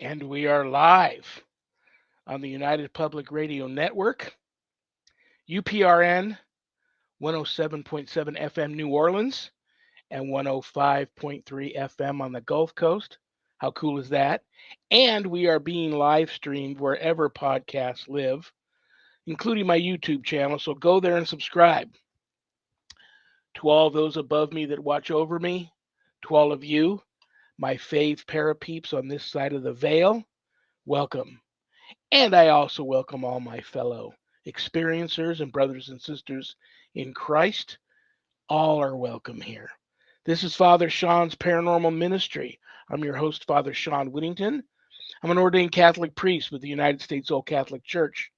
And we are live on the United Public Radio Network, UPRN 107.7 FM New Orleans and 105.3 FM on the Gulf Coast. How cool is that? And we are being live streamed wherever podcasts live, including my YouTube channel. So go there and subscribe. To all those above me that watch over me, to all of you, my fave parapeeps on this side of the veil, welcome. And I also welcome all my fellow experiencers and brothers and sisters in Christ. All are welcome here. This is Father Shawn's Paranormal Ministry. I'm your host, Father Shawn Whittington. I'm an ordained Catholic priest with the United States Old Catholic Church.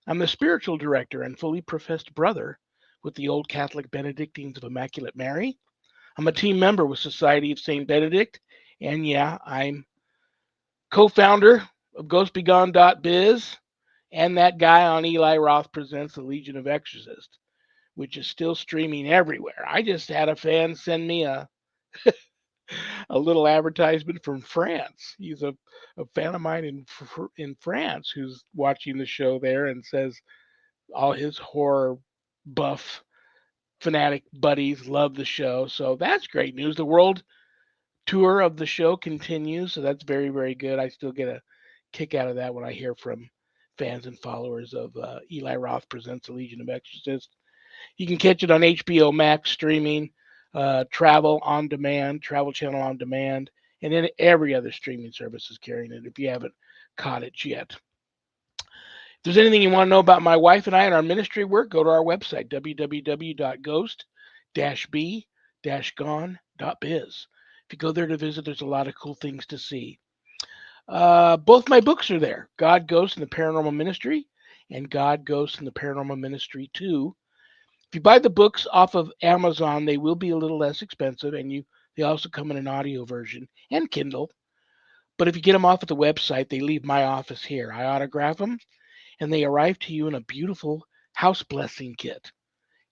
I'm the spiritual director and fully professed brother with the Old Catholic Benedictines of Immaculate Mary. I'm a team member with Society of St. Benedict. And yeah, I'm co-founder of GhostBegone.biz and that guy on Eli Roth Presents the Legion of Exorcists, which is still streaming everywhere. I just had a fan send me a little advertisement from France. He's a fan of mine in France who's watching the show there and says all his horror buff fanatic buddies love the show. So that's great news. The world tour of the show continues, so that's very, very good. I still get a kick out of that when I hear from fans and followers of Eli Roth Presents the Legion of Exorcists. You can catch it on HBO Max streaming, Travel on Demand, Travel Channel on Demand, and then every other streaming service is carrying it if you haven't caught it yet. If there's anything you want to know about my wife and I and our ministry work, go to our website, www.ghost-be-gone.biz. If you go there to visit, there's a lot of cool things to see. Both my books are there, God, Ghost, and the Paranormal Ministry, and God, Ghost, and the Paranormal Ministry 2. If you buy the books off of Amazon, they will be a little less expensive, and they also come in an audio version and Kindle. But if you get them off at the website, they leave my office here. I autograph them, and they arrive to you in a beautiful house blessing kit.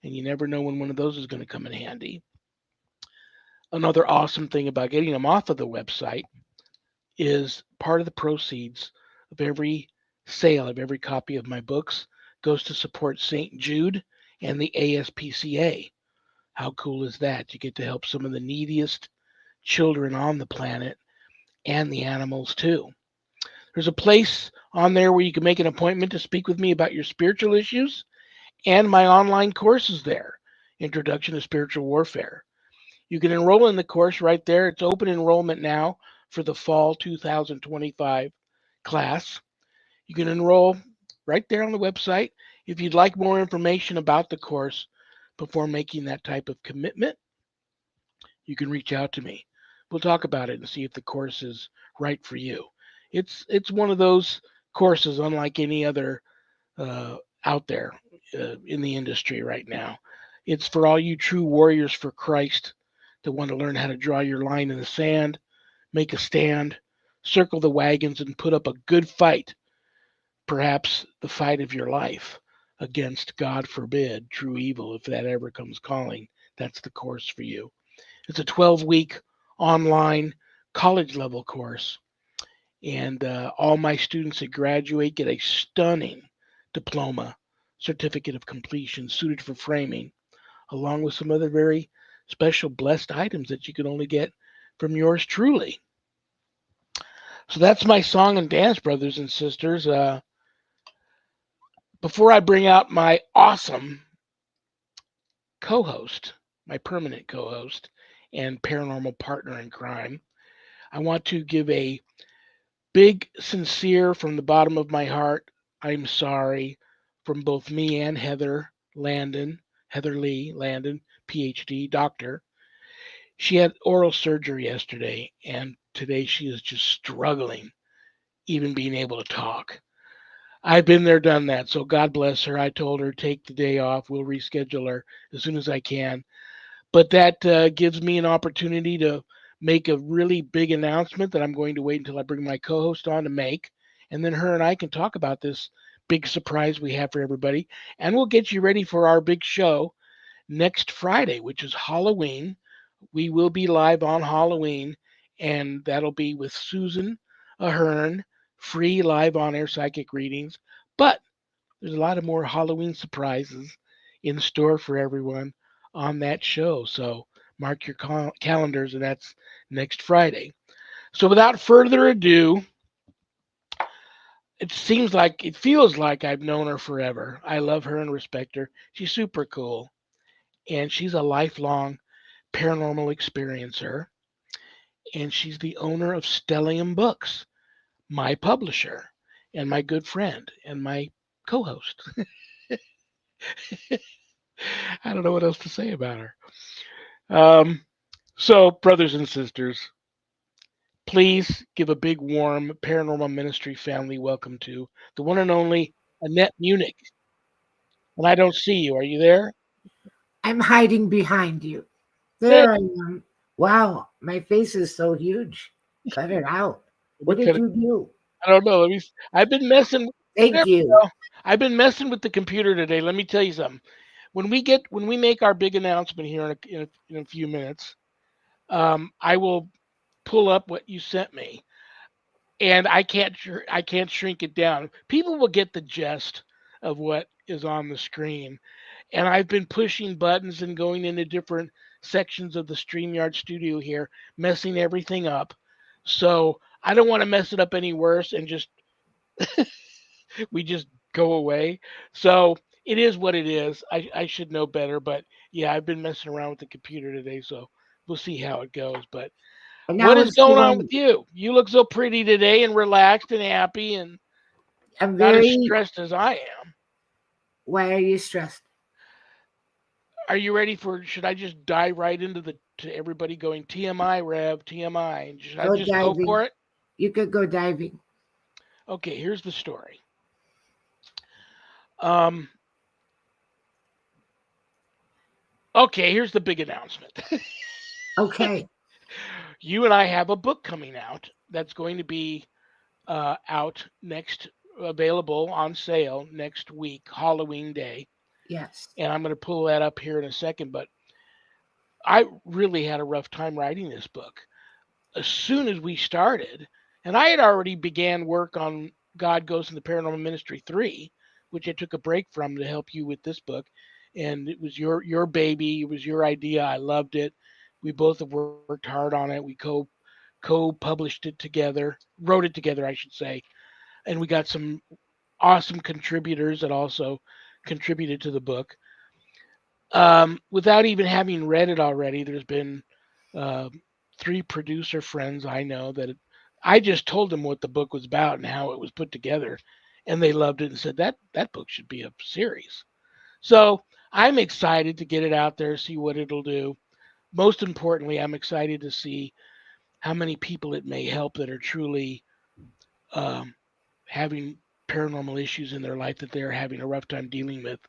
And you never know when one of those is going to come in handy. Another awesome thing about getting them off of the website is part of the proceeds of every sale of every copy of my books goes to support St. Jude and the ASPCA. How cool is that? You get to help some of the neediest children on the planet and the animals too. There's a place on there where you can make an appointment to speak with me about your spiritual issues, and my online course is there, Introduction to Spiritual Warfare. You can enroll in the course right there. It's open enrollment now for the fall 2025 class. You can enroll right there on the website. If you'd like more information about the course before making that type of commitment, you can reach out to me. We'll talk about it and see if the course is right for you. It's one of those courses unlike any other out there in the industry right now. It's for all you true warriors for Christ that want to learn how to draw your line in the sand, make a stand, circle the wagons, and put up a good fight, perhaps the fight of your life against, God forbid, true evil, if that ever comes calling. That's the course for you. It's a 12-week online college level course, and all my students that graduate get a stunning diploma, certificate of completion suited for framing, along with some other very special blessed items that you can only get from yours truly. So that's my song and dance, brothers and sisters. Before I bring out my awesome co host, my permanent co host, and paranormal partner in crime, I want to give a big, sincere, from the bottom of my heart, I'm sorry from both me and Heather Leigh Landon, PhD, doctor. She had oral surgery yesterday, and today she is just struggling, even being able to talk. I've been there, done that. So God bless her. I told her take the day off. We'll reschedule her as soon as I can. But that gives me an opportunity to make a really big announcement that I'm going to wait until I bring my co-host on to make, and then her and I can talk about this big surprise we have for everybody, and we'll get you ready for our big show next Friday, which is Halloween. We will be live on Halloween, and that'll be with Susan Ahern, free live on air psychic readings, but there's a lot of more Halloween surprises in store for everyone on that show. So mark your calendars, and that's next Friday. So without further ado, it feels like I've known her forever. I love her and respect her. She's super cool, and she's a lifelong paranormal experiencer, and she's the owner of Stellium Books, my publisher, and my good friend, and my co-host. I don't know what else to say about her. Um, so, brothers and sisters, please give a big, warm Paranormal Ministry family welcome to the one and only Annette Munich. And I don't see you. Are you there? I'm hiding behind you. There. There I am. Wow, my face is so huge. Cut it out. Let me What did cut it. you do? I don't know. Let me. I've been messing. There Thank we you. go. I've been messing with the computer today. Let me tell you something. When we make our big announcement here in a few minutes, I will pull up what you sent me, and I can't shrink it down. People will get the gist of what is on the screen, and I've been pushing buttons and going into different sections of the StreamYard studio here, messing everything up. So I don't want to mess it up any worse and just we just go away. So it is what it is. I should know better, but yeah, I've been messing around with the computer today, so we'll see how it goes. But And what now is it's the going on with one. you? You look so pretty today and relaxed and happy and I'm not as very. stressed as I am. Why are you stressed? Are you ready for? Should I just dive right into the to everybody going TMI Rev TMI? Should I Go just go diving. for it? You could go diving. Okay, here's the story. Um, okay, here's the big announcement. Okay. You and I have a book coming out that's going to be out next, available on sale next week, Halloween Day, Yes. and I'm going to pull that up here in a second. But I really had a rough time writing this book. As soon as we started, and I had already began work on God Ghosts in the Paranormal Ministry 3, which I took a break from to help you with this book. And it was your baby. It was your idea. I loved it. We both have worked hard on it. We co-published it together, wrote it together, I should say. And we got some awesome contributors that also contributed to the book. Without even having read it already, there's been uh, three producer friends I know that I just told them what the book was about and how it was put together, and they loved it and said that book should be a series. So I'm excited to get it out there, see what it'll do. Most importantly, I'm excited to see how many people it may help that are truly um, having paranormal issues in their life that they're having a rough time dealing with.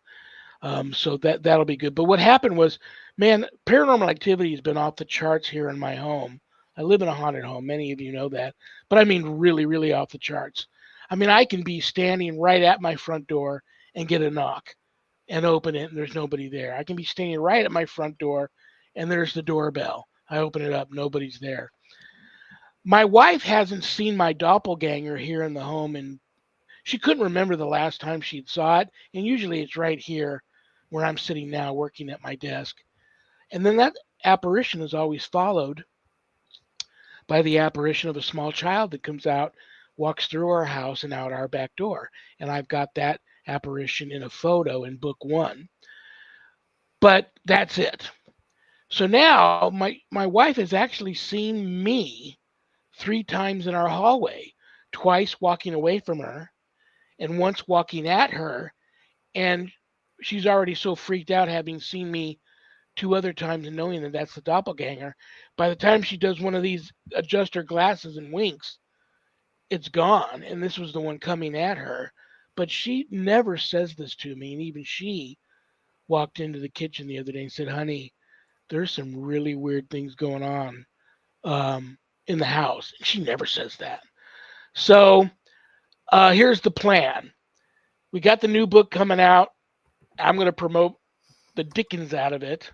So that'll be good. But what happened was, man, paranormal activity has been off the charts here in my home. I live in a haunted home. Many of you know that, but I mean really, really off the charts. I mean, I can be standing right at my front door and get a knock and open it, and there's nobody there. I can be standing right at my front door, and there's the doorbell. I open it up, nobody's there. My wife hasn't seen my doppelganger here in the home, and she couldn't remember the last time she'd saw it. And usually it's right here where I'm sitting now working at my desk. And then that apparition is always followed by the apparition of a small child that comes out, walks through our house and out our back door. And I've got that apparition in a photo in book one. But that's it. So now my wife has actually seen me three times in our hallway, twice walking away from her and once walking at her. And she's already so freaked out having seen me two other times and knowing that that's the doppelganger. By the time she does one of these, adjust her glasses and winks, it's gone. And this was the one coming at her. But she never says this to me. And even she walked into the kitchen the other day and said, "Honey, there's some really weird things going on in the house." She never says that. So here's the plan. We got the new book coming out. I'm going to promote the Dickens out of it.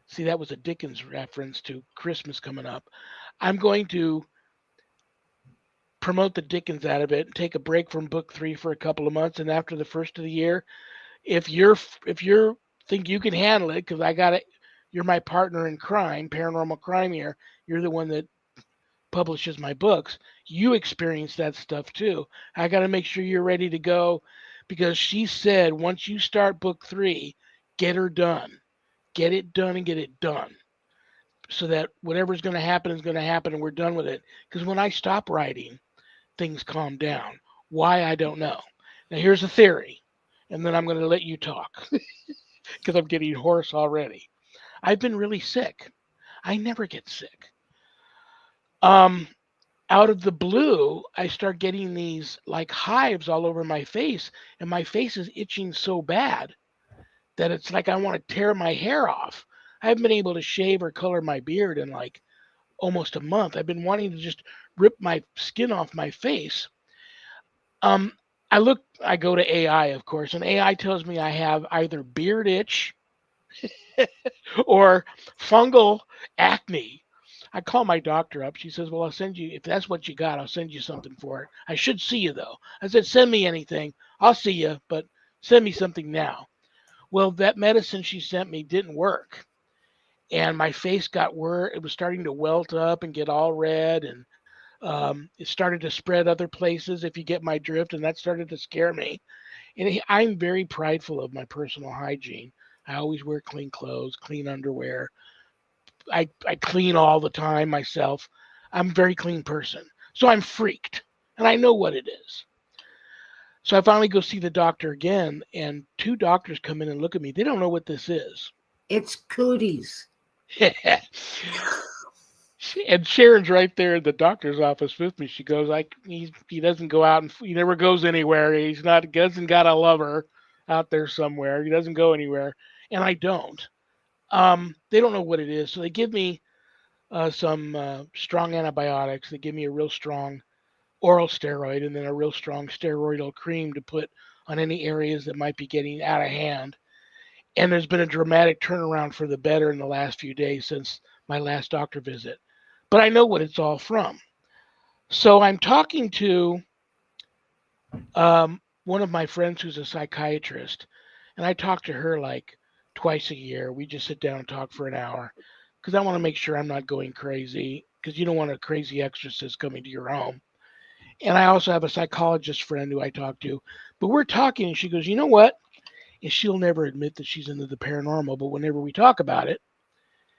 See, that was a Dickens reference to Christmas coming up. I'm going to promote the dickens out of it and take a break from book 3 for a couple of months. And after the first of the year, if you're think you can handle it, because I got it, you're my partner in crime, paranormal crime here. You're the one that publishes my books. You experience that stuff too. I got to make sure you're ready to go, because she said once you start book 3, get her done. Get it done and get it done, so that whatever's going to happen is going to happen and we're done with it. Because when I stop writing, things calm down. Why, I don't know. Now, here's a theory, and then I'm going to let you talk because I'm getting hoarse already. I've been really sick. I never get sick. Um, Out of the blue, I start getting these like hives all over my face, and my face is itching so bad that it's like I want to tear my hair off. I haven't been able to shave or color my beard in like almost a month. I've been wanting to just rip my skin off my face. Um, I go to AI, of course, and AI tells me I have either beard itch or fungal acne. I call my doctor up. She says, "Well, I'll send you, if that's what you got, I'll send you something for it. I should see you, though." I said, "Send me anything. I'll see you, but send me something now." Well, that medicine she sent me didn't work. And my face got worse. It was starting to welt up and get all red. And it started to spread other places, if you get my drift. And that started to scare me. And I'm very prideful of my personal hygiene. I always wear clean clothes, clean underwear. I clean all the time myself. I'm a very clean person. So I'm freaked and I know what it is. So I finally go see the doctor again, and two doctors come in and look at me. They don't know what this is. It's cooties. And Sharon's right there in the doctor's office with me. She goes, he doesn't go out and he never goes anywhere. He's not doesn't got a lover out there somewhere. He doesn't go anywhere, and I don't. They don't know what it is, so they give me some strong antibiotics. They give me a real strong oral steroid, and then a real strong steroidal cream to put on any areas that might be getting out of hand. And there's been a dramatic turnaround for the better in the last few days since my last doctor visit. But I know what it's all from. So I'm talking to one of my friends who's a psychiatrist, and I talk to her like twice a year. We just sit down and talk for an hour because I want to make sure I'm not going crazy, because you don't want a crazy exorcist coming to your home. And I also have a psychologist friend who I talk to. But we're talking, and she goes, "You know what?" And she'll never admit that she's into the paranormal, but whenever we talk about it,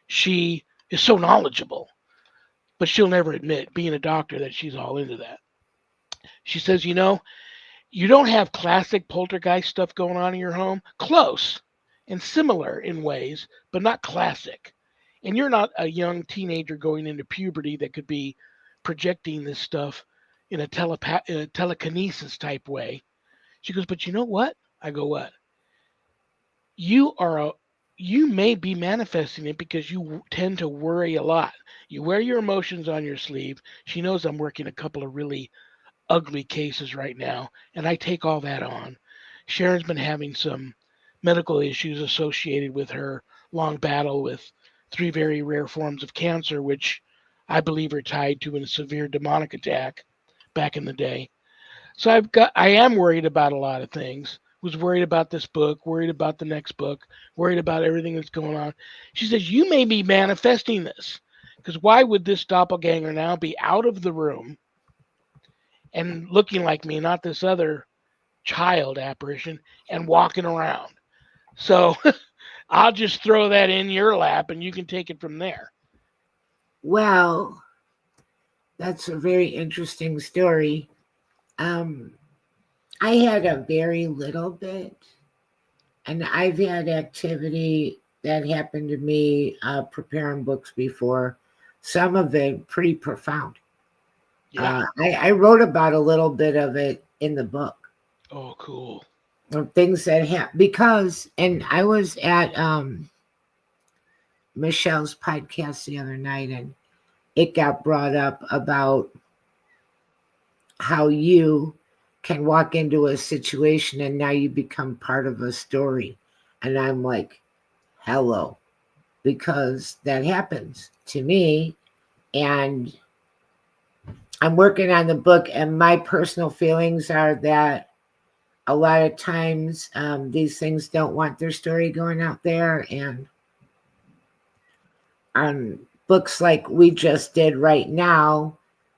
she is so knowledgeable. But she'll never admit, being a doctor, that she's all into that. She says, "You don't have classic poltergeist stuff going on in your home. Close and similar in ways, but not classic. And you're not a young teenager going into puberty that could be projecting this stuff in a telekinesis type way." She goes, "But you know what?" I go, "What?" You are a you may be manifesting it because you tend to worry a lot. You wear your emotions on your sleeve. She knows I'm working a couple of really ugly cases right now, and I take all that on. Sharon's been having some medical issues associated with her long battle with 3 very rare forms of cancer, which I believe are tied to a severe demonic attack back in the day. So I am worried about a lot of things. Was worried about this book, worried about the next book, worried about everything that's going on. She says, "You may be manifesting this, because why would this doppelganger now be out of the room and looking like me, not this other child apparition, and walking around?" So I'll just throw that in your lap and you can take it from there. Well, that's a very interesting story. Um, I had a very little bit, and I've had activity that happened to me preparing books before. Some of it pretty profound. Yeah. I wrote about a little bit of it in the book Oh, cool. of things that happened because, and I was at Michelle's podcast the other night, and it got brought up about how you can walk into a situation and now you become part of a story. And I'm like, hello, because that happens to me. And I'm working on the book, and my personal feelings are that a lot of times these things don't want their story going out there, and on books like we just did right now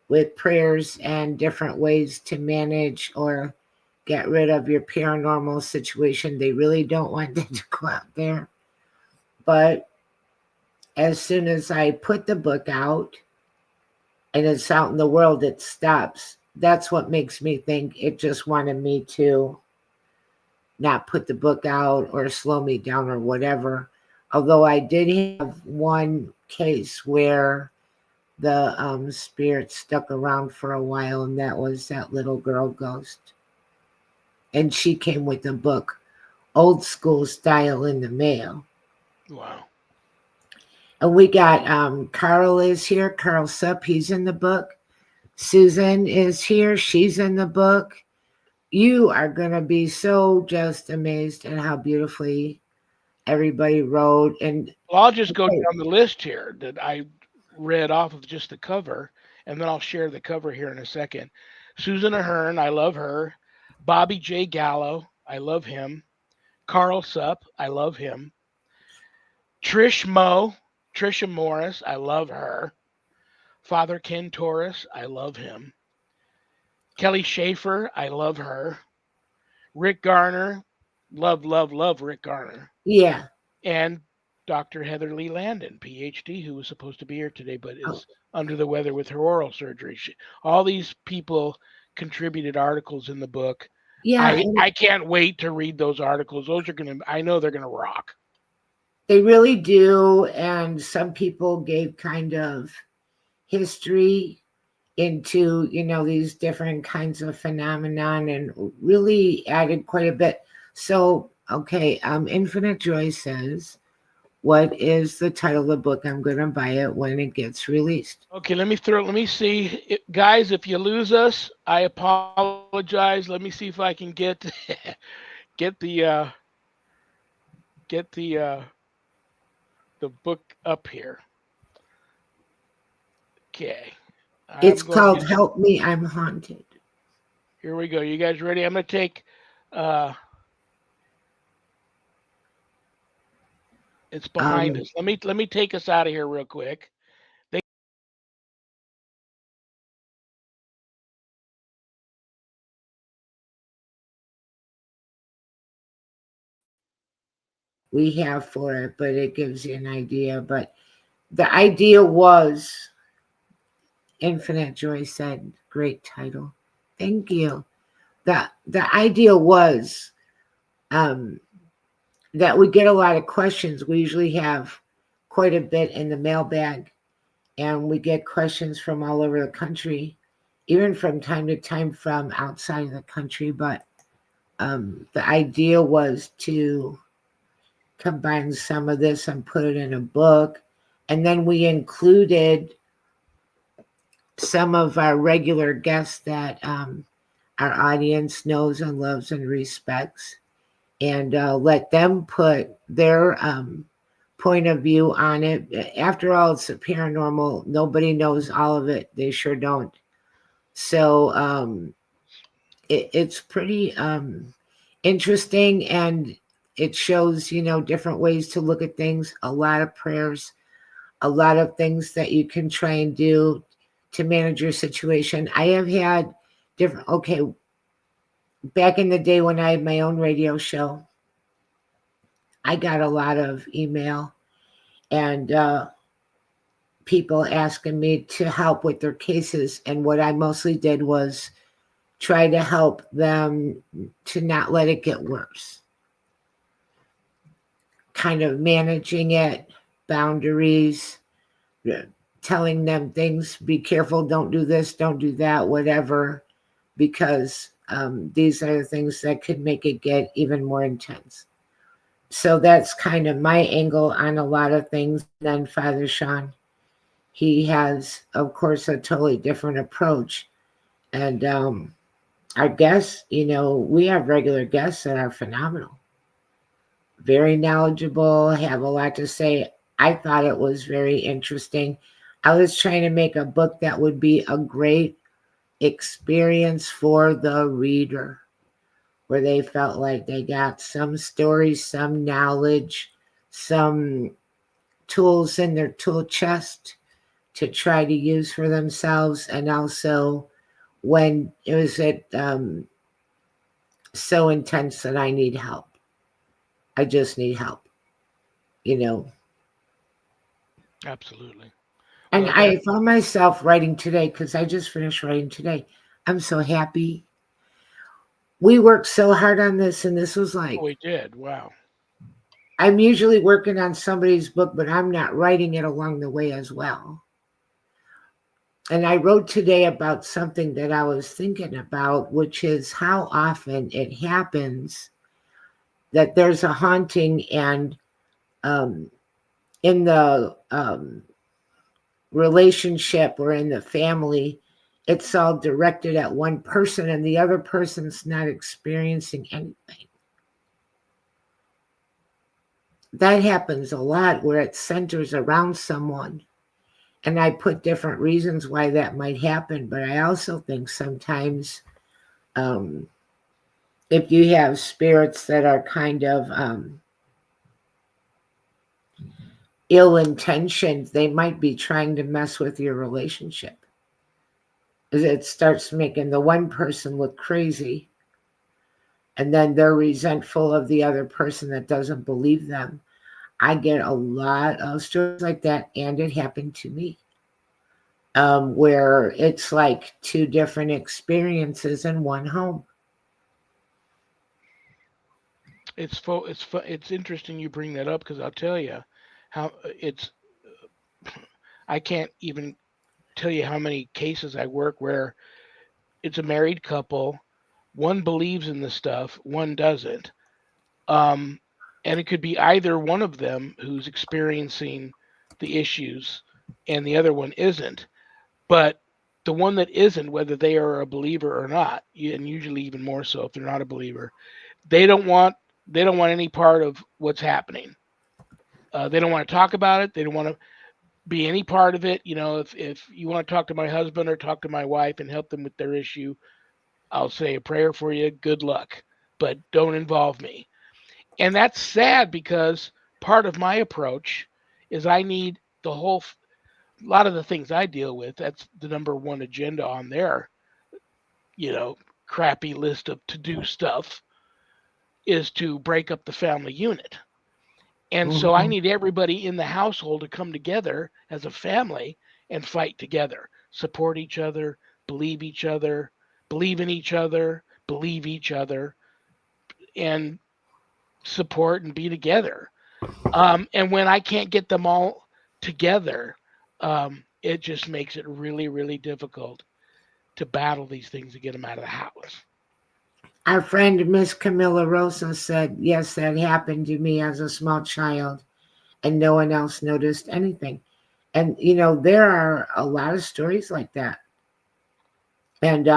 with prayers and different ways to manage or get rid of your paranormal situation, they really don't want them to go out there. But as soon as I put the book out and it's out in the world, it stops. That's what makes me think it just wanted me to not put the book out or slow me down or whatever. Although I did have one case where the spirit stuck around for a while, and that was that little girl ghost. And she came with a book, old school style, in the mail. Wow. And we got Carl is here, Carl Supp, he's in the book. Susan is here, she's in the book. You are going to be so just amazed at how beautifully everybody wrote. And Well, I'll just go okay, down the list here that I read off of just the cover, and then I'll share the cover here in a second. Susan Ahern, I love her. Bobby J. Gallo, I love him. Carl Supp, I love him. Trisha Morris, I love her. Father Ken Torres, I love him. Kelly Schaefer, I love her. Rick Garner, love Rick Garner. yeah. And Dr. Heather Leigh Landon, PhD, who was supposed to be here today but Oh, is under the weather with her oral surgery. All these people contributed articles in the book. yeah, and I can't wait to read those articles. Those are gonna I know they're gonna rock. they really do. And some people gave kind of history into, these different kinds of phenomenon and really added quite a bit. So, okay, Infinite Joy says, what is the title of the book? I'm going to buy it when it gets released. Okay, let me see. Guys, if you lose us, I apologize. Let me see if I can get get get the book up here. Okay. It's I'm going called to Help Me, I'm Haunted. Here we go. You guys ready? I'm going to take uh it's behind Um, us. Let me take us out of here real quick. They we have for it, but it gives you an idea. But the idea was, Infinite Joy said, great title. Thank you. The idea was um, that we get a lot of questions. We usually have quite a bit in the mailbag, and we get questions from all over the country, even from time to time from outside of the country. But the idea was to combine some of this and put it in a book. And then we included some of our regular guests that our audience knows and loves and respects, and let them put their point of view on it. After all, it's a paranormal. Nobody knows all of it. They sure don't. So it's pretty interesting, and it shows, different ways to look at things, a lot of prayers, a lot of things that you can try and do to manage your situation. I have had different, okay, back in the day when I had my own radio show, I got a lot of email and people asking me to help with their cases. And what I mostly did was try to help them to not let it get worse, kind of managing it, boundaries, uh, telling them things, be careful, don't do this, don't do that, whatever, because these are the things that could make it get even more intense. So that's kind of my angle on a lot of things. And then Father Shawn, he has, of course, a totally different approach. And our guests, we have regular guests that are phenomenal, very knowledgeable, have a lot to say. I thought it was very interesting. I was trying to make a book that would be a great experience for the reader, where they felt like they got some stories, some knowledge, some tools in their tool chest to try to use for themselves. And also when it was so intense that I need help. I just need help, you know. Absolutely. And Well, I that found myself writing today because I just finished writing today. I'm so happy. We worked so hard on this, and this was like, we did. Wow. I'm usually working on somebody's book, but I'm not writing it along the way as well. And I wrote today about something that I was thinking about, which is how often it happens that there's a haunting, and um, in the relationship or in the family, it's all directed at one person and the other person's not experiencing anything. That happens a lot where it centers around someone. And I put different reasons why that might happen, but I also think sometimes um, if you have spirits that are kind of ill intentioned, they might be trying to mess with your relationship. It starts making the one person look crazy, and then they're resentful of the other person that doesn't believe them. I get a lot of stories like that, and it happened to me, where it's like two different experiences in one home. It's interesting you bring that up because I'll tell you how it's. I can't even tell you how many cases I work where it's a married couple. One believes in the stuff, one doesn't. Um, and it could be either one of them who's experiencing the issues and the other one isn't. But the one that isn't, whether they are a believer or not, and usually even more so if they're not a believer, they don't want they don't want any part of what's happening. They don't want to talk about it. They don't want to be any part of it. You know, if you want to talk to my husband or talk to my wife and help them with their issue, I'll say a prayer for you. Good luck, but don't involve me. And that's sad because part of my approach is I need the whole a lot of the things I deal with. That's the number one agenda on their you know crappy list of to do stuff is to break up the family unit. And so I Mhm. need everybody in the household to come together as a family and fight together, support each other, believe each other, believe in each other, believe each other, and support and be together. And when I can't get them all together, it just makes it really, really difficult to battle these things to get them out of the house. Our friend Miss Camilla Rosa said, yes, that happened to me as a small child, and no one else noticed anything. And, there are a lot of stories like that. And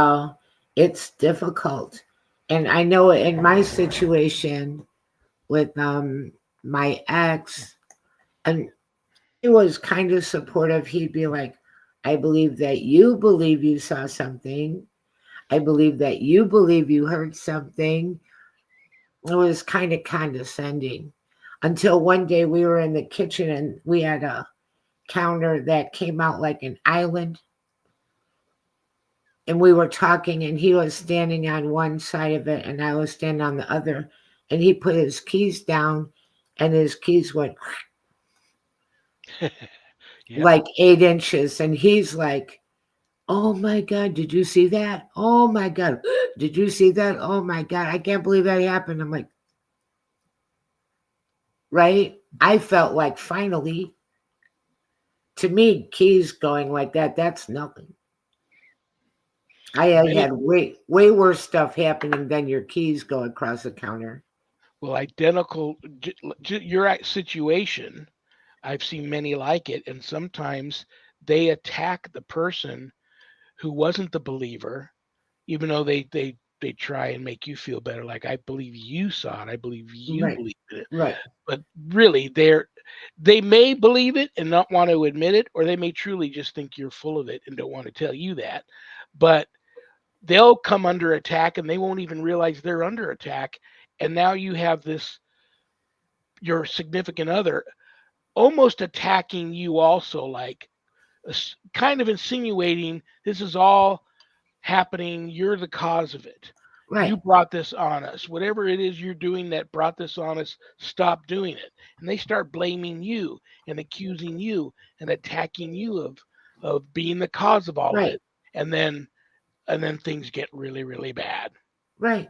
it's difficult. And I know in my situation with my ex, and he was kind of supportive. He'd be like, I believe you saw something. I believe that you believe you heard something. It was kind of condescending until one day we were in the kitchen and we had a counter that came out like an island, and we were talking, and he was standing on one side of it and I was standing on the other, and he put his keys down and his keys went Yep. like 8 inches, and he's like, oh my God, did you see that? Oh my God, did you see that? Oh my God, I can't believe that happened. I'm like, right? I felt like finally, to me, keys going like that, that's nothing. I have Many had way worse stuff happening than your keys go across the counter. well, identical your situation. I've seen many like it, and sometimes they attack the person who wasn't the believer, even though they try and make you feel better. Like I believe you saw it, I believe you Right, believe it, right. but really they may believe it and not want to admit it, or they may truly just think you're full of it and don't want to tell you that. But they'll come under attack and they won't even realize they're under attack. And now you have this, your significant other almost attacking you also, like kind of insinuating this is all happening, you're the cause of it, you Right. brought this on us, whatever it is you're doing that brought this on us, stop doing it. And they start blaming you and accusing you and attacking you of being the cause of all of Right. it. And then things get really, really bad. Right.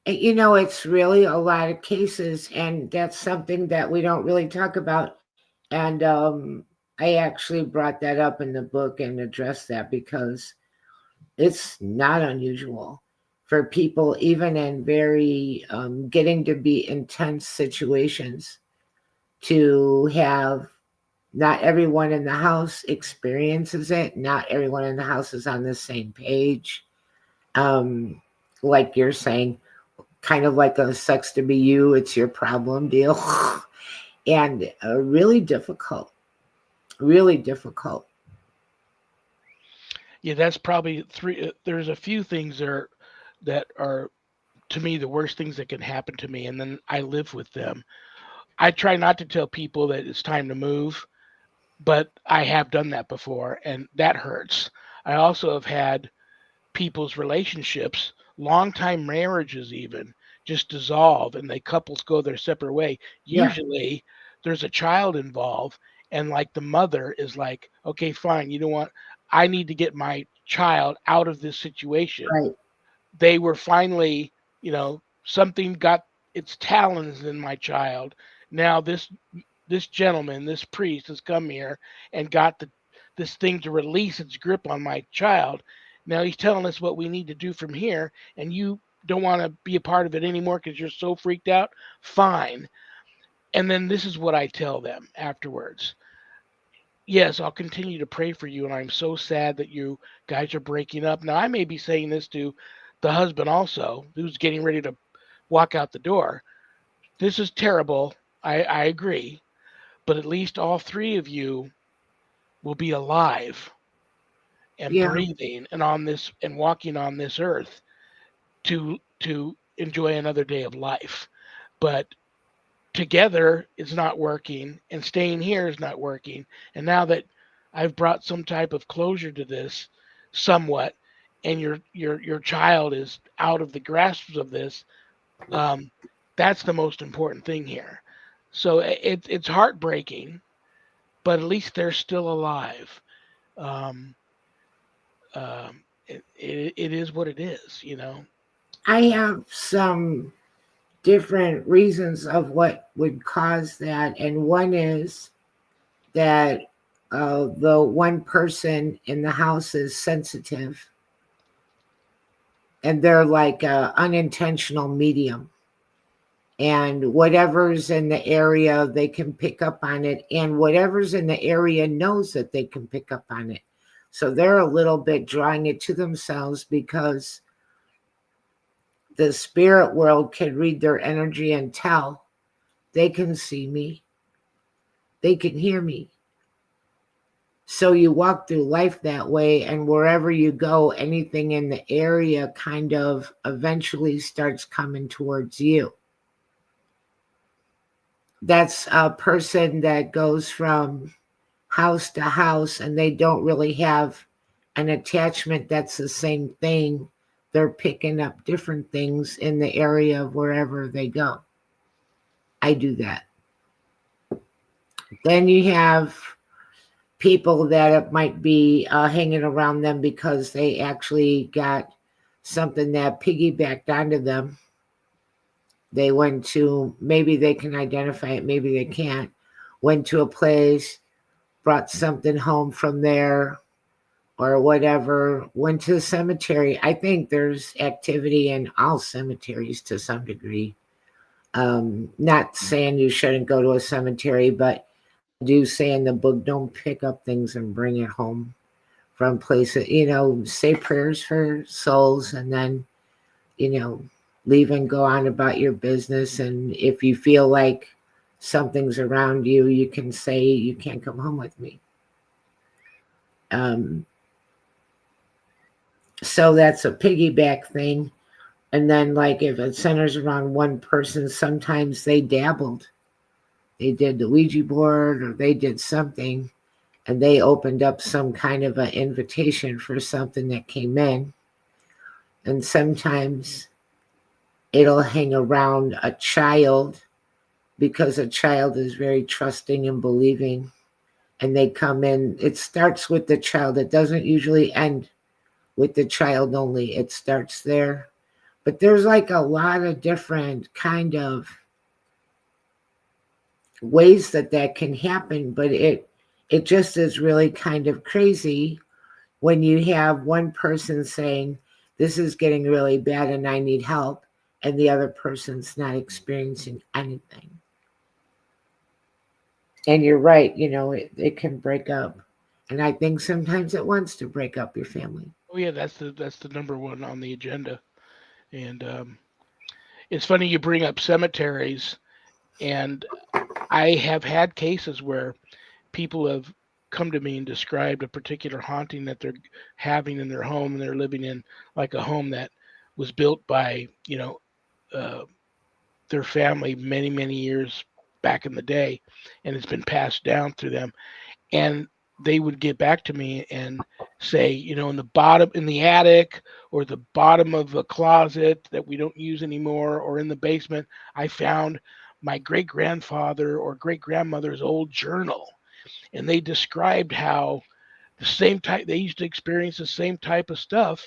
It's really a lot of cases, and that's something that we don't really talk about. And I actually brought that up in the book and addressed that because it's not unusual for people, even in very getting to be intense situations, to have not everyone in the house experiences it. Not everyone in the house is on the same page. Um, like you're saying, kind of like a sucks to be you, it's your problem deal. And really difficult, really difficult. Yeah, that's probably three. There's a few things there that are, to me, the worst things that can happen to me, and then I live with them. I try not to tell people that it's time to move, but I have done that before, and that hurts. I also have had people's relationships, long time marriages even, just dissolve and the couples go their separate way. Yeah, Usually there's a child involved, and like the mother is like, okay, fine, you know what? I need to get my child out of this situation. right, They were finally, something got its talons in my child. Now this gentleman, this priest, has come here and got this thing to release its grip on my child. Now he's telling us what we need to do from here, and you don't want to be a part of it anymore because you're so freaked out. Fine. And then this is what I tell them afterwards. Yes, I'll continue to pray for you, and I'm so sad that you guys are breaking up. Now I may be saying this to the husband also, who's getting ready to walk out the door. This is terrible. I agree, but at least all three of you will be alive and yeah. breathing and on this and walking on this earth to enjoy another day of life. But together it's not working, and staying here is not working. And now that I've brought some type of closure to this somewhat, and your child is out of the grasp of this, um, that's the most important thing here. So it's heartbreaking, but at least they're still alive. Um, it is what it is. I have some different reasons of what would cause that. And one is that the one person in the house is sensitive, and they're like a unintentional medium. And whatever's in the area, they can pick up on it. And whatever's in the area knows that they can pick up on it. So they're a little bit drawing it to themselves because the spirit world can read their energy and tell they can see me, they can hear me. So you walk through life that way, and wherever you go, anything in the area kind of eventually starts coming towards you. That's a person that goes from house to house and they don't really have an attachment that's the same thing. They're picking up different things in the area of wherever they go. I do that. Then you have people that it might be hanging around them because they actually got something that piggybacked onto them. They went to, maybe they can identify it, maybe they can't. Went to a place, brought something home from there or whatever, went to the cemetery. I think there's activity in all cemeteries to some degree. Not saying you shouldn't go to a cemetery, but I do say in the book, don't pick up things and bring it home from places, say prayers for souls and then, you know, leave and go on about your business. And if you feel like something's around you, you can say, you can't come home with me. Um, So that's a piggyback thing. And then, like, if it centers around one person, sometimes they dabbled. They did the Ouija board or they did something and they opened up some kind of an invitation for something that came in. And sometimes it'll hang around a child because a child is very trusting and believing. And they come in, it starts with the child. It doesn't usually end with the child only, it starts there. But there's like a lot of different kind of ways that that can happen, but it just is really kind of crazy when you have one person saying this is getting really bad and I need help, and the other person's not experiencing anything. And you're right, it can break up, and I think sometimes it wants to break up your family. Oh yeah, that's the number one on the agenda. And it's funny you bring up cemeteries, and I have had cases where people have come to me and described a particular haunting that they're having in their home, and they're living in like a home that was built by uh, their family many years back in the day, and it's been passed down through them. And they would get back to me and say, in the bottom, in the attic, or the bottom of a closet that we don't use anymore, or in the basement, I found my great grandfather or great grandmother's old journal. And they described how the same type, they used to experience the same type of stuff,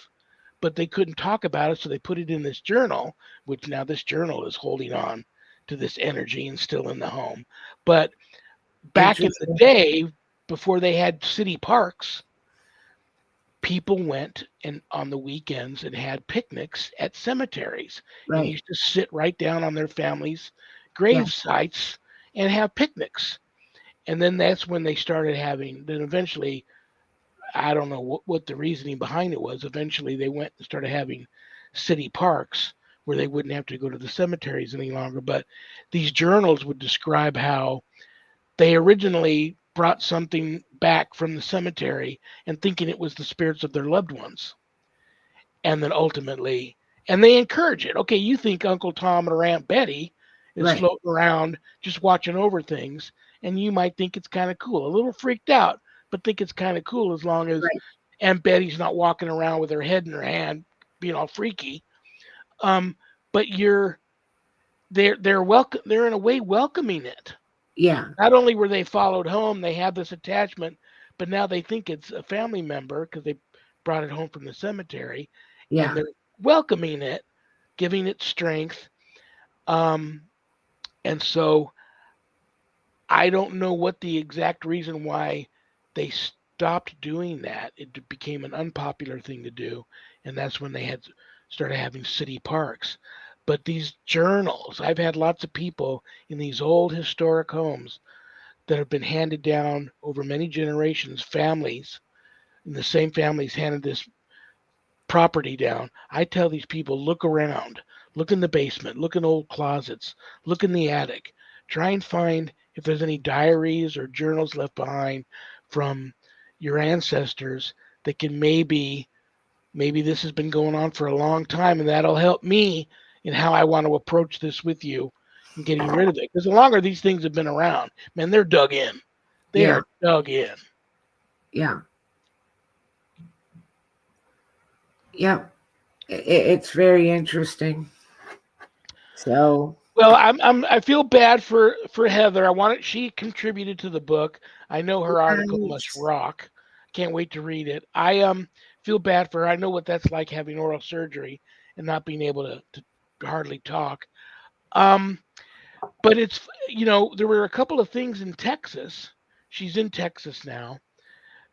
but they couldn't talk about it. So they put it in this journal, which now this journal is holding on to this energy and still in the home. But back in the Interesting. day, before they had city parks, people went and on the weekends and had picnics at cemeteries and Right. used to sit right down on their families' Yeah. grave sites and have picnics. And then that's when they started having, then eventually, I don't know what the reasoning behind it was. Eventually, they went and started having city parks where they wouldn't have to go to the cemeteries any longer. But these journals would describe how they originally brought something back from the cemetery and thinking it was the spirits of their loved ones. And then ultimately, and they encourage it. Okay, you think Uncle Tom or Aunt Betty is Right. floating around just watching over things, and you might think it's kind of cool. A little freaked out, but think it's kind of cool as long as Right. Aunt Betty's not walking around with her head in her hand, being all freaky. Um, but they're welcome. They're in a way welcoming it. Yeah. Not only were they followed home, they have this attachment, but now they think it's a family member because they brought it home from the cemetery, and Yeah. they're welcoming it, giving it strength. Um, and so I don't know what the exact reason why they stopped doing that. It became an unpopular thing to do, and that's when they had started having city parks. But these journals, I've had lots of people in these old historic homes that have been handed down over many generations, families, and the same families handed this property down. I tell these people, look around, look in the basement, look in old closets, look in the attic, try and find if there's any diaries or journals left behind from your ancestors that can maybe this has been going on for a long time, and that'll help me in how I want to approach this with you and getting rid of it. Because the longer these things have been around, man, they're dug in. They Yeah. are dug in. Yeah. Yeah. It's very interesting. So, Well, I feel bad for Heather. I wanted she contributed to the book. I know her article must right. rock. Can't wait to read it. I feel bad for her. I know what that's like having oral surgery and not being able to hardly talk. Um, but it's there were a couple of things in Texas. She's in Texas now.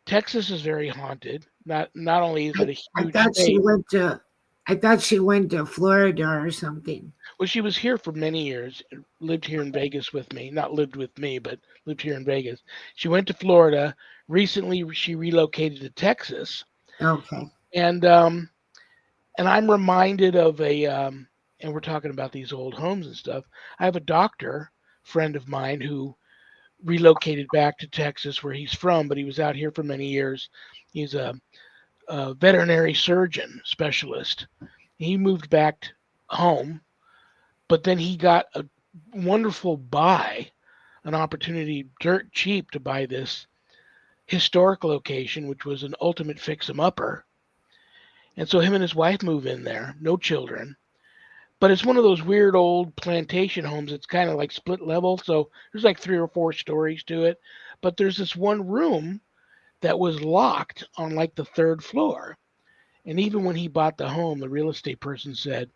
Texas is very haunted. Not only is I, it a I huge thought she state. went to, I thought she went to Florida or something. Well, she was here for many years, lived here in Vegas with me. Not lived with me, but lived here in Vegas. She went to Florida. Recently, she relocated to Texas. Okay. And and I'm reminded of and we're talking about these old homes and stuff. I have a doctor friend of mine who relocated back to Texas where he's from, but he was out here for many years. He's a veterinary surgeon specialist. He moved back home, but then he got a wonderful buy, an opportunity dirt cheap to buy this historic location, which was an ultimate fix 'em upper. And so him and his wife move in there, no children. But it's one of those weird old plantation homes. It's kind of like split level, so there's like 3 or 4 stories to it. But there's this one room that was locked on like the third floor. And even when he bought the home, the real estate person said,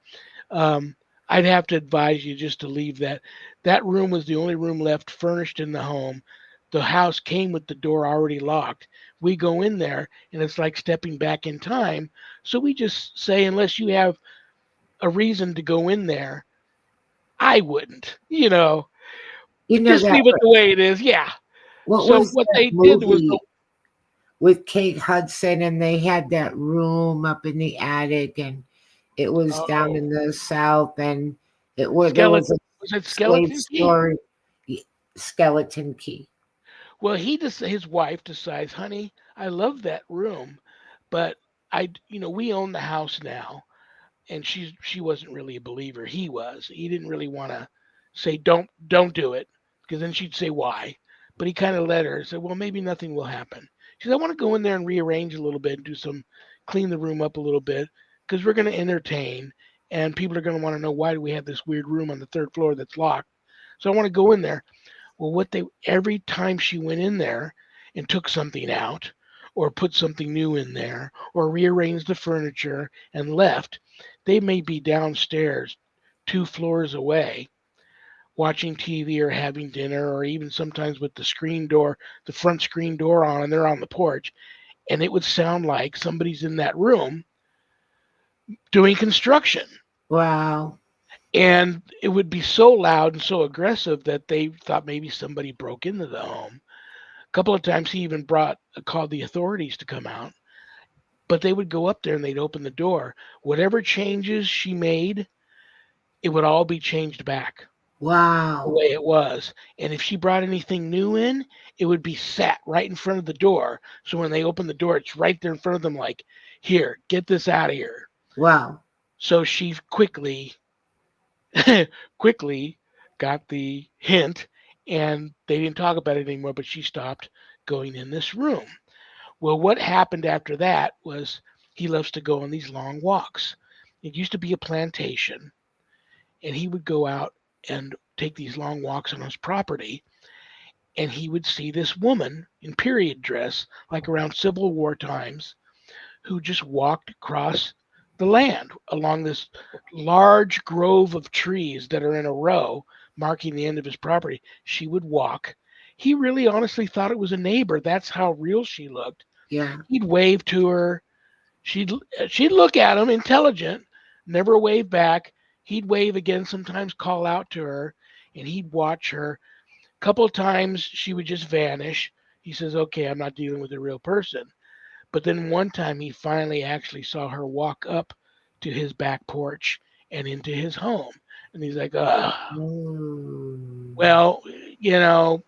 um, I'd have to advise you just to leave that. That room was the only room left furnished in the home. The house came with the door already locked. We go in there, and it's like stepping back in time. So we just say, unless you have a reason to go in there, I wouldn't. You know Just that leave it the way it is. Yeah. what So was what that they did was movie with Kate Hudson and they had that room up in the attic and it was down oh, in the south and there was skeleton. a Was it slave skeleton key? story skeleton key. Well, his wife decides, honey, I love that room, but we own the house now, and she wasn't really a believer. He was. He didn't really want to say don't do it, because then she'd say why. But he kind of let her. Said, well, maybe nothing will happen. She said, I want to go in there and rearrange a little bit, and clean the room up a little bit, because we're going to entertain, and people are going to want to know why do we have this weird room on the third floor that's locked. So I want to go in there. Well, every time she went in there and took something out, or put something new in there, or rearranged the furniture and left, they may be downstairs 2 floors away watching TV or having dinner, or even sometimes with the front screen door on, and they're on the porch, and it would sound like somebody's in that room doing construction. Wow. And it would be so loud and so aggressive that they thought maybe somebody broke into the home. A couple of times he even called the authorities to come out, but they would go up there and they'd open the door. Whatever changes she made, it would all be changed back the Wow. way it was. And if she brought anything new in, it would be sat right in front of the door. So when they open the door, it's right there in front of them, like, here, get this out of here. Wow. So she quickly got the hint, and they didn't talk about it anymore, but she stopped going in this room. Well, what happened after that was he loves to go on these long walks. It used to be a plantation, and he would go out and take these long walks on his property, and he would see this woman in period dress, like around Civil War times, who just walked across the land along this large grove of trees that are in a row marking the end of his property. She would walk. He really honestly thought it was a neighbor. That's how real she looked. Yeah. He'd wave to her. She'd she'd look at him, intelligent, never wave back. He'd wave again, sometimes call out to her, and he'd watch her. A couple of times she would just vanish. He says, "Okay, I'm not dealing with a real person." But then one time he finally actually saw her walk up to his back porch and into his home. And he's like, Mm. well, you know,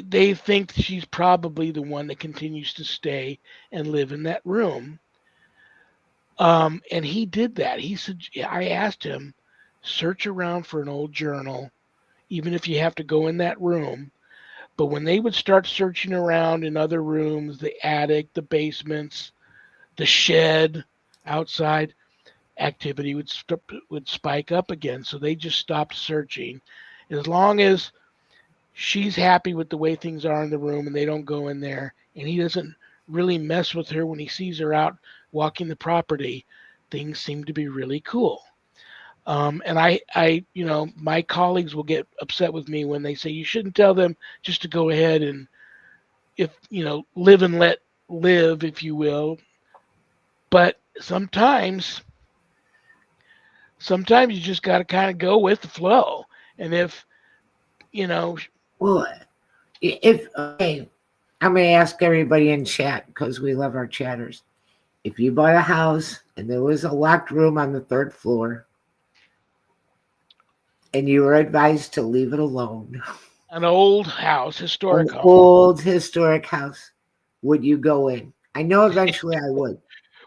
they think she's probably the one that continues to stay and live in that room. And he did that. He said, I asked him, search around for an old journal, even if you have to go in that room. But when they would start searching around in other rooms, the attic, the basements, the shed outside, activity would spike up again. So they just stopped searching. As long as she's happy with the way things are in the room and they don't go in there, and he doesn't really mess with her when he sees her out walking the property, things seem to be really cool. And my colleagues will get upset with me when they say you shouldn't tell them just to go ahead and, if live and let live, if you will. But sometimes you just got to kind of go with the flow. And if you know, Well, if okay, I'm going to ask everybody in chat because we love our chatters. If you bought a house and there was a locked room on the third floor and you were advised to leave it alone, an old house, an historic home, old historic house, would you go in? I know eventually I would.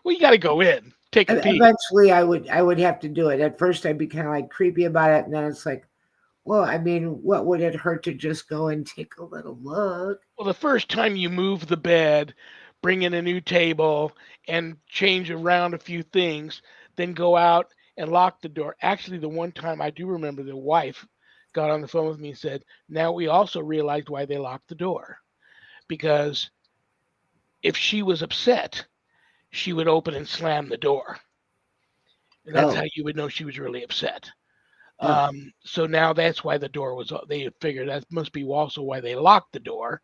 Well, you got to go in, take a peek. Eventually I would have to do it. At first I'd be kind of like creepy about it, and then it's like, well, I mean, what would it hurt to just go and take a little look? Well, the first time you move the bed, bring in a new table, and change around a few things, then go out and lock the door. Actually, the one time I do remember the wife got on the phone with me and said, now we also realized why they locked the door. Because if she was upset, she would open and slam the door. And that's how Oh, you would know she was really upset. oh, So now that's why the door was, they figured that must be also why they locked the door,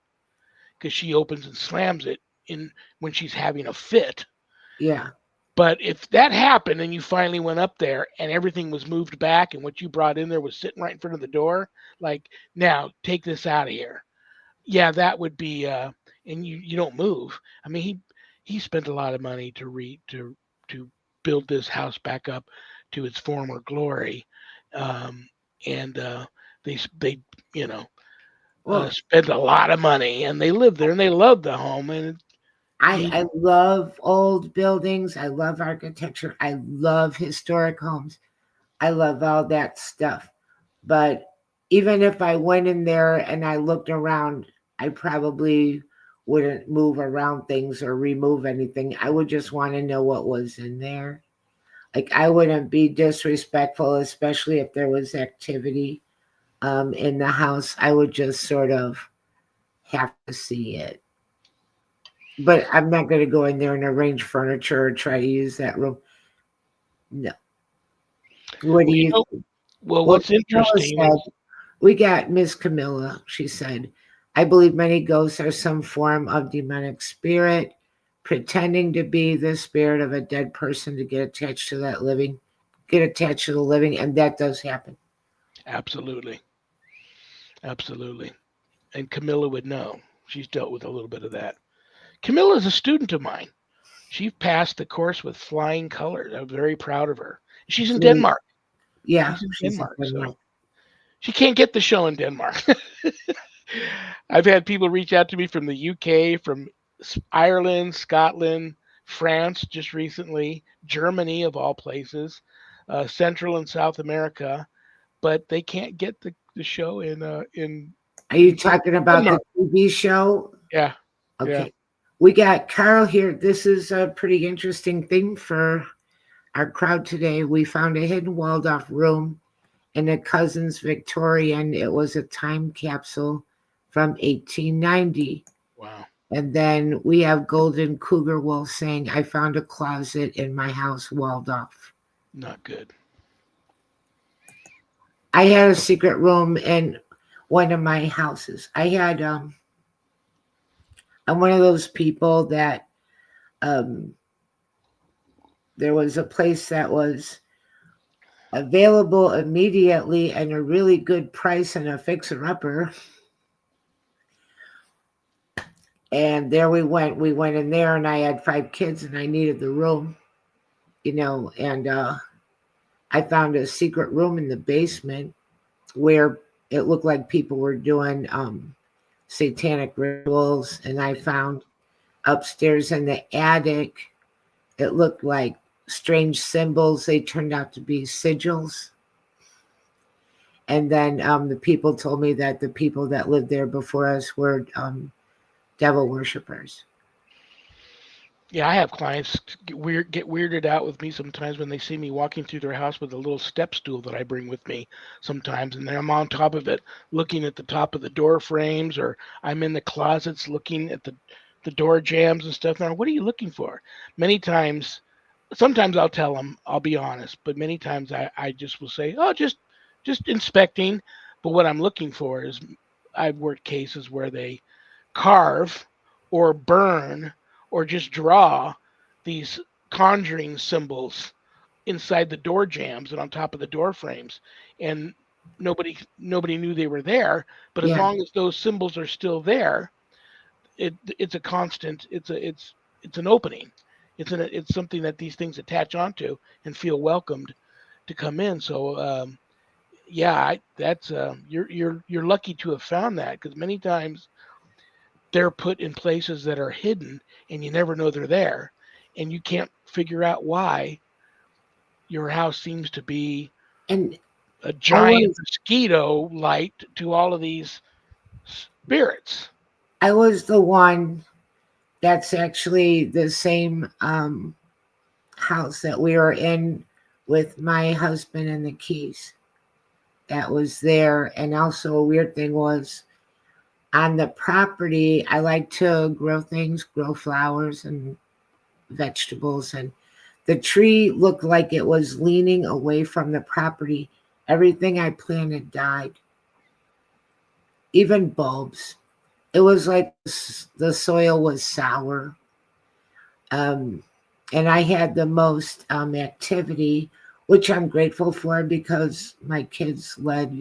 because she opens and slams it in when she's having a fit. yeah. But if that happened and you finally went up there and everything was moved back and what you brought in there was sitting right in front of the door, like, now take this out of here. Yeah, that would be and you don't move. I mean, he spent a lot of money to build this house back up to its former glory. Um and they you know Well, spent a lot of money and they lived there and they loved the home and he I love old buildings. I love architecture. I love historic homes. I love all that stuff. But even if I went in there and I looked around, I probably wouldn't move around things or remove anything. I would just want to know what was in there. Like, I wouldn't be disrespectful, especially if there was activity in the house. I would just sort of have to see it. But I'm not going to go in there and arrange furniture or try to use that room. No. What do well, you well, Well, what's Camilla interesting said, is we got Miss Camilla. She said, I believe many ghosts are some form of demonic spirit pretending to be the spirit of a dead person to get attached to the living, and that does happen. absolutely, absolutely. And Camilla would know. She's dealt with a little bit of that. Camilla is a student of mine. She passed the course with flying colors. I'm very proud of her. She's in She, Denmark. yeah, She's in she's a Denmark, good one. so she can't get the show in Denmark. I've had people reach out to me from the UK, from Ireland, Scotland, France, just recently, Germany of all places, Central and South America, but they can't get the show Are you in talking about the Denmark. TV show? Yeah, yeah. Okay. We got Carl here. This is a pretty interesting thing for our crowd today. We found a hidden walled off room in a cousin's Victorian. It was a time capsule from 1890. Wow, And then we have Golden Cougar Wolf saying, I found a closet in my house walled off. not good. I had a secret room in one of my houses. I'm one of those people that um, there was a place that was available immediately and a really good price and a fixer upper. And there we went. We went in there, and I had 5 kids, and I needed the room, and I found a secret room in the basement where it looked like people were doing satanic rituals. And I found upstairs in the attic, it looked like strange symbols. They turned out to be sigils. And then the people told me that the people that lived there before us were devil worshippers. Yeah, I have clients get weirded out with me sometimes when they see me walking through their house with a little step stool that I bring with me sometimes, and then I'm on top of it looking at the top of the door frames, or I'm in the closets looking at the door jambs and stuff. Now, what are you looking for? Many times, sometimes I'll tell them, I'll be honest, but many times I just will say, oh, just inspecting. But what I'm looking for is I've worked cases where they carve or burn or just draw these conjuring symbols inside the door jambs and on top of the door frames, and nobody knew they were there, but as Yeah, long as those symbols are still there, it's a constant, it's an opening, it's something that these things attach onto and feel welcomed to come in. So yeah, that's you're lucky to have found that, because many times they're put in places that are hidden and you never know they're there, and you can't figure out why your house seems to be And a I giant was mosquito light to all of these spirits. I was the one that's actually the same house that we were in with my husband and the keys. That was there. And also a weird thing was on the property, I like to grow things, grow flowers and vegetables. And the tree looked like it was leaning away from the property. Everything I planted died, even bulbs. It was like the soil was sour. Um, and I had the most activity, which I'm grateful for because my kids led,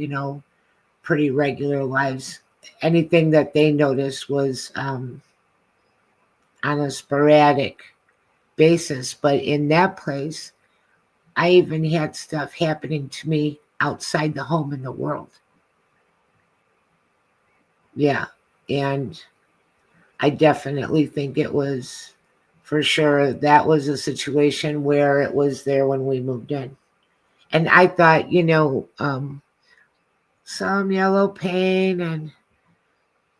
pretty regular lives. Anything that they noticed was on a sporadic basis. But in that place, I even had stuff happening to me outside the home in the world. Yeah. And I definitely think it was for sure that was a situation where it was there when we moved in. And I thought, some yellow paint and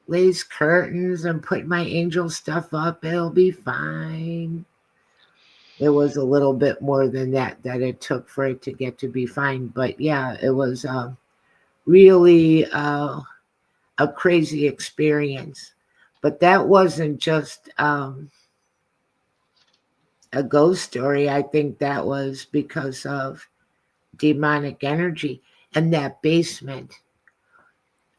lace curtains and put my angel stuff up, it'll be fine. It was a little bit more than that it took for it to get to be fine. But yeah, it was really a crazy experience. But that wasn't just a ghost story. I think that was because of demonic energy. And that basement,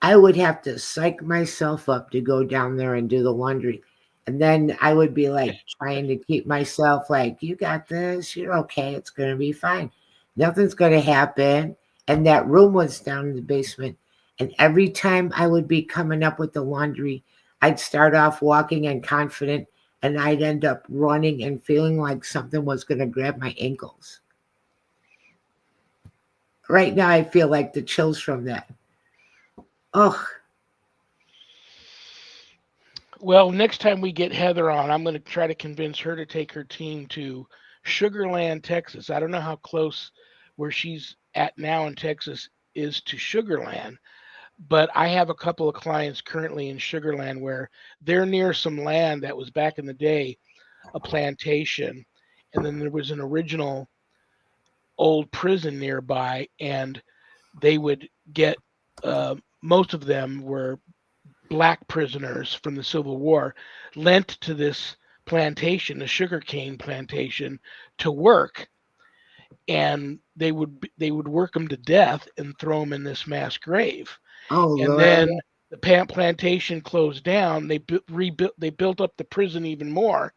I would have to psych myself up to go down there and do the laundry. And then I would be like trying to keep myself like, you got this, you're okay, it's going to be fine. Nothing's going to happen. And that room was down in the basement. And every time I would be coming up with the laundry, I'd start off walking and confident, and I'd end up running and feeling like something was going to grab my ankles. Right now, I feel like the chills from that. Oh, Well, next time we get Heather on, I'm going to try to convince her to take her team to Sugarland, Texas. I don't know how close where she's at now in Texas is to Sugarland, but I have a couple of clients currently in Sugarland where they're near some land that was back in the day a plantation, and then there was an original old prison nearby, and they would get most of them were black prisoners from the Civil War lent to this plantation, the sugarcane plantation, to work, and they would work them to death and throw them in this mass grave. oh, And Lord. then the plantation closed down. They built up the prison even more,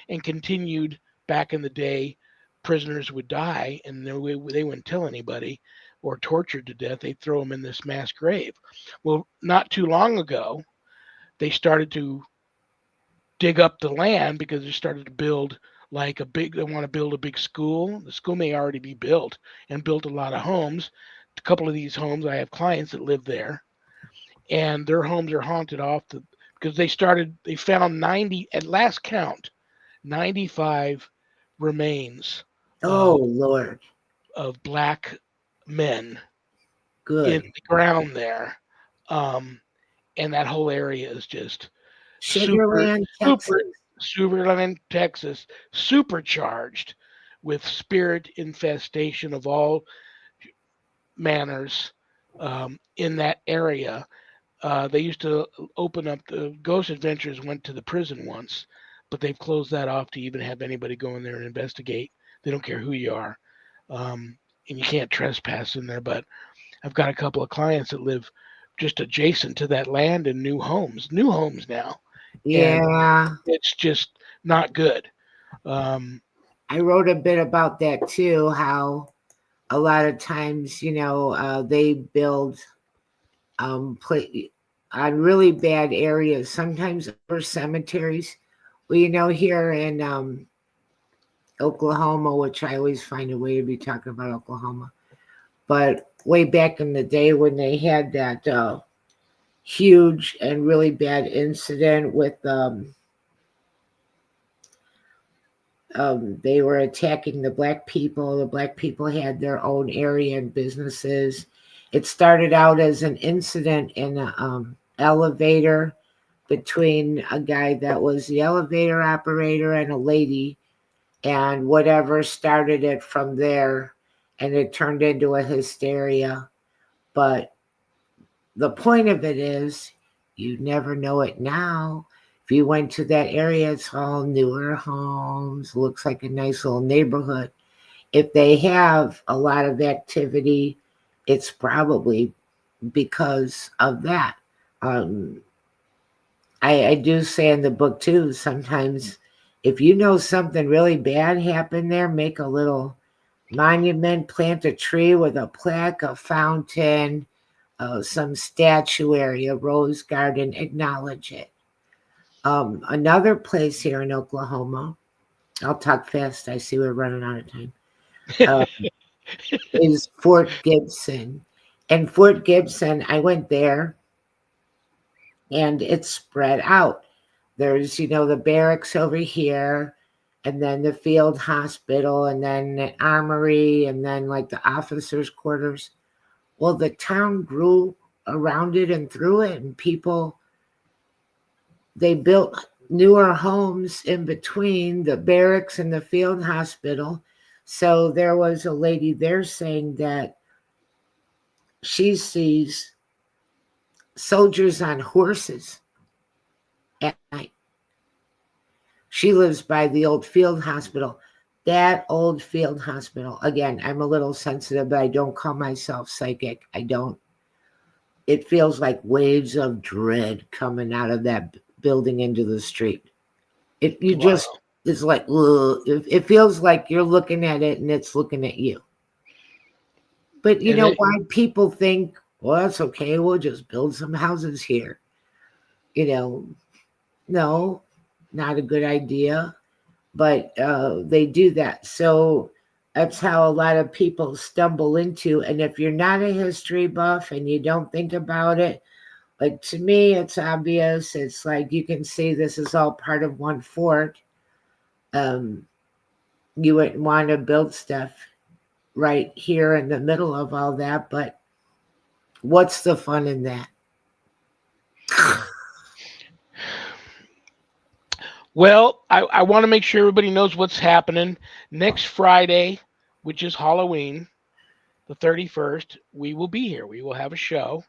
and continued back in the day. Prisoners would die, and they wouldn't tell anybody, or tortured to death. They'd throw them in this mass grave. Well, not too long ago, they started to dig up the land because they started to build they want to build a big school. The school may already be built, and built a lot of homes. A couple of these homes, I have clients that live there, and their homes are haunted because they found 90 at last count, 95 remains Oh, of Lord. black men in Good. the ground there. Um, and that whole area is just super, Sugarland, super, Texas. Sugarland, Texas, supercharged with spirit infestation of all manners in that area. They used to open up the Ghost Adventures went to the prison once, but they've closed that off to even have anybody go in there and investigate. They don't care who you are, and you can't trespass in there. But I've got a couple of clients that live just adjacent to that land in new homes now, and Yeah. it's just not good. Um, I wrote a bit about that too, how a lot of times, they build on really bad areas, sometimes over cemeteries. Well, here in Oklahoma, which I always find a way to be talking about Oklahoma, but way back in the day when they had that huge and really bad incident with they were attacking the black people. The black people had their own area and businesses. It started out as an incident in an elevator between a guy that was the elevator operator and a lady, and whatever started it from there, and it turned into a hysteria. But the point of it is, you never know it now. If you went to that area, it's all newer homes, looks like a nice little neighborhood. If they have a lot of activity, it's probably because of that. Um, I do say in the book too, sometimes if you know something really bad happened there, make a little monument, plant a tree with a plaque, a fountain, some statuary, a rose garden, acknowledge it. Another place here in Oklahoma, I'll talk fast, I see we're running out of time, uh, is Fort Gibson. And Fort Gibson, I went there and it's spread out. There's, the barracks over here, and then the field hospital, and then the armory, and then like the officers' quarters. Well, the town grew around it and through it, and people, they built newer homes in between the barracks and the field hospital. So there was a lady there saying that she sees soldiers on horses at night. She lives by the old field hospital. That old field hospital, again, I'm a little sensitive, but I don't call myself psychic. I don't. It feels like waves of dread coming out of that building into the street. You just, Wow. it's like, ugh, it feels like you're looking at it and it's looking at you. But you And know it, why people think, well, that's okay, we'll just build some houses here. You know, no, not a good idea. But they do that. So that's how a lot of people stumble into. And if you're not a history buff and you don't think about it, like to me, it's obvious. It's like you can see this is all part of one fort. Um, you wouldn't want to build stuff right here in the middle of all that, but what's the fun in that? well, I want to make sure everybody knows what's happening next Friday, which is Halloween, the 31st. We will be here. We will have a show.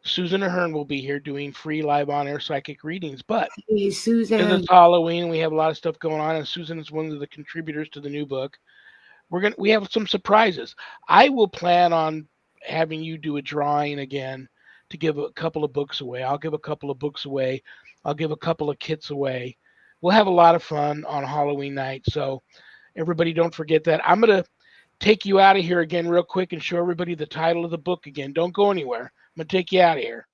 Susan Ahern will be here doing free live on air psychic readings. But Hey, because Susan. it's Halloween, we have a lot of stuff going on, and Susan is one of the contributors to the new book. We have some surprises. I will plan on having you do a drawing again to give a couple of books away. I'll give a couple of books away. I'll give a couple of kits away. We'll have a lot of fun on Halloween night. So everybody don't forget that. I'm gonna take you out of here again real quick and show everybody the title of the book again. Don't go anywhere. I'm gonna take you out of here.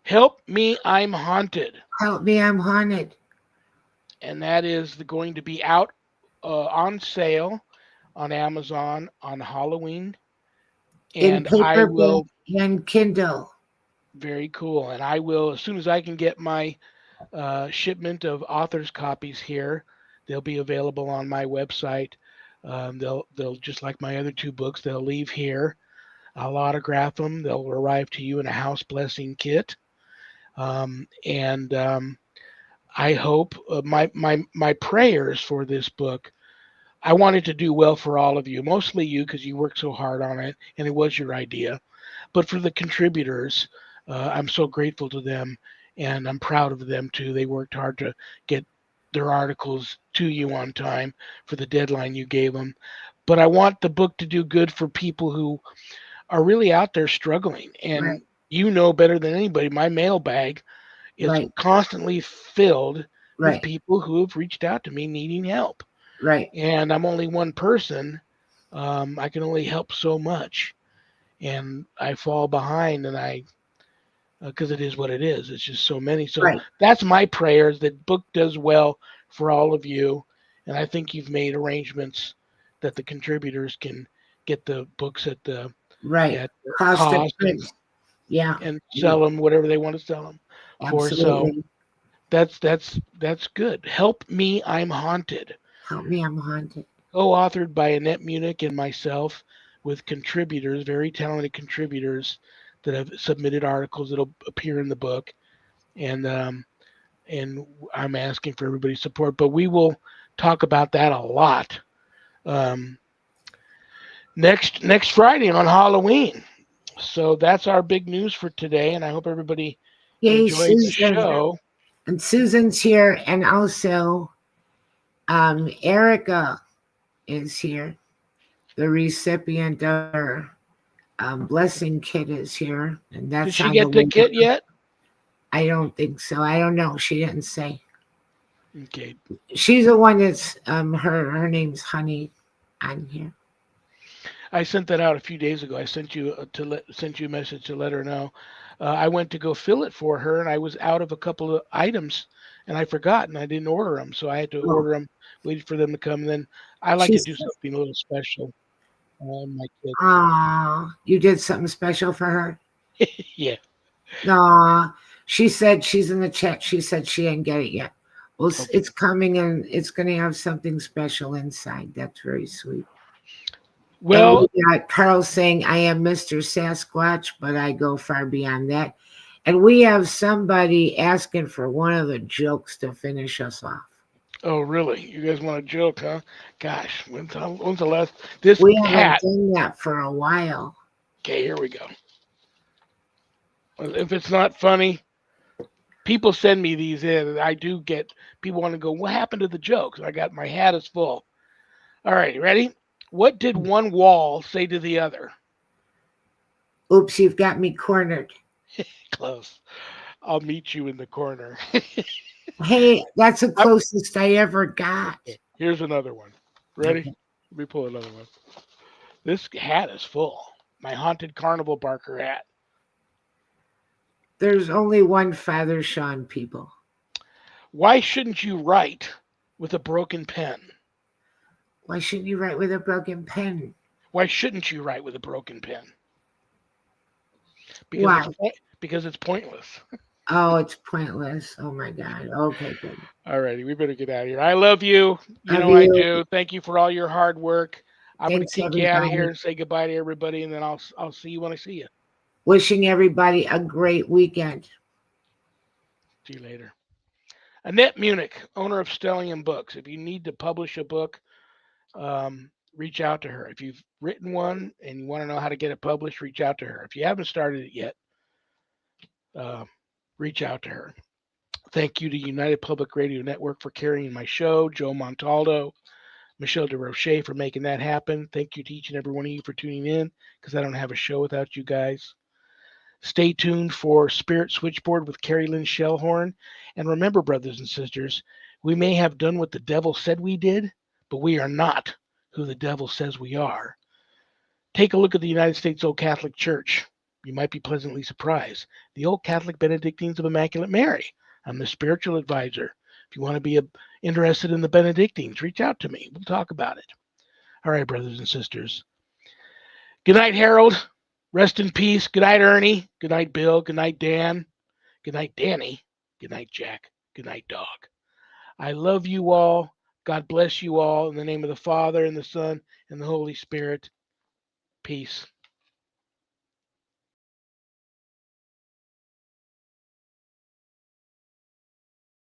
Help Me, I'm Haunted. Help me, I'm haunted. And that is going to be out on sale on Amazon on Halloween. In And I paperback will, and Kindle. very cool. And I will, as soon as I can get my shipment of author's copies here, they'll be available on my website. They'll just like my other two books, they'll leave here. I'll autograph them. They'll arrive to you in a house blessing kit. And I hope my prayers for this book. I wanted to do well for all of you, mostly you because you worked so hard on it and it was your idea. But for the contributors, I'm so grateful to them and I'm proud of them too. They worked hard to get their articles to you on time for the deadline you gave them. But I want the book to do good for people who are really out there struggling. Right, And you know better than anybody, my mailbag is right, constantly filled with right, people who have reached out to me needing help. right, And I'm only one person. I can only help so much. And I fall behind and I because it is what it is. It's just so many. So right. that's my prayers that book does well for all of you. And I think you've made arrangements that the contributors can get the books Right. at the Cost of cost print. Yeah. and Yeah. sell them whatever they want to sell them for. So Absolutely. that's good. Help Me, I'm Haunted, Help me, I'm haunted. co-authored by Annette Munich and myself, with contributors, very talented contributors that have submitted articles that'll appear in the book, and and I'm asking for everybody's support. But we will talk about that a lot um, next Friday on Halloween. So that's our big news for today, and I hope everybody Yay, enjoyed the Susan. show. And Susan's here, and also Erica is here. The recipient of her blessing kit is here, and Did that's she on the get the way. kit yet? I don't think so. I don't know. She didn't say. Okay. She's the one that's her name's Honey on here. I sent that out a few days ago. I sent you sent you a message to let her know. I went to go fill it for her, and I was out of a couple of items, and I forgot, and I didn't order them, so I had to Oh, order them, waited for them to come. And then I like to she's do something a little special on my kids. you did something special for her. Yeah. Aw, she said she's in the chat. She said she didn't get it yet. Well, Okay. it's coming and it's going to have something special inside. That's very sweet. And Well, we got Carl saying, I am Mr. Sasquatch, but I go far beyond that. And we have somebody asking for one of the jokes to finish us off. oh really? You guys want a joke, huh? Gosh, when's the last this We haven't hat? done that for a while. Okay, here we go. Well, if it's not funny, people send me these in, and I do get people want to go. What happened to the jokes? I got my hat is full. All right, ready? What did one wall say to the other? Oops, you've got me cornered. Close. I'll meet you in the corner. Hey, that's the I'm- closest I ever got. Here's another one. Ready? Okay. Let me pull another one. This hat is full. My haunted carnival barker hat. There's only one Father Shawn, people. Why shouldn't you write with a broken pen? Why shouldn't you write with a broken pen? Why shouldn't you write with a broken pen? Because Why? because it's pointless. Oh, it's pointless. Oh my God. Okay, good. All righty, we better get out of here. I love you. You Love know I you. do. Thank you for all your hard work. I'm going to Thanks, kick you out of here everybody. and say goodbye to everybody, and then I'll see you when I see you. Wishing everybody a great weekend. See you later. Annette Munich, owner of Stellium Books. If you need to publish a book, reach out to her. If you've written one and you want to know how to get it published, reach out to her. If you haven't started it yet, uh, reach out to her. Thank you to United Public Radio Network for carrying my show, Joe Montaldo, Michelle DeRoche for making that happen. Thank you to each and every one of you for tuning in, because I don't have a show without you guys. Stay tuned for Spirit Switchboard with Carrie Lynn Shellhorn. And remember, brothers and sisters, we may have done what the devil said we did, but we are not who the devil says we are. Take a look at the United States Old Catholic Church. You might be pleasantly surprised. The Old Catholic Benedictines of Immaculate Mary. I'm the spiritual advisor. If you want to be interested in the Benedictines, reach out to me. We'll talk about it. All right, brothers and sisters. Good night, Harold. Rest in peace. Good night, Ernie. Good night, Bill. Good night, Dan. Good night, Danny. Good night, Jack. Good night, Dog. I love you all. God bless you all in the name of the Father and the Son and the Holy Spirit. Peace.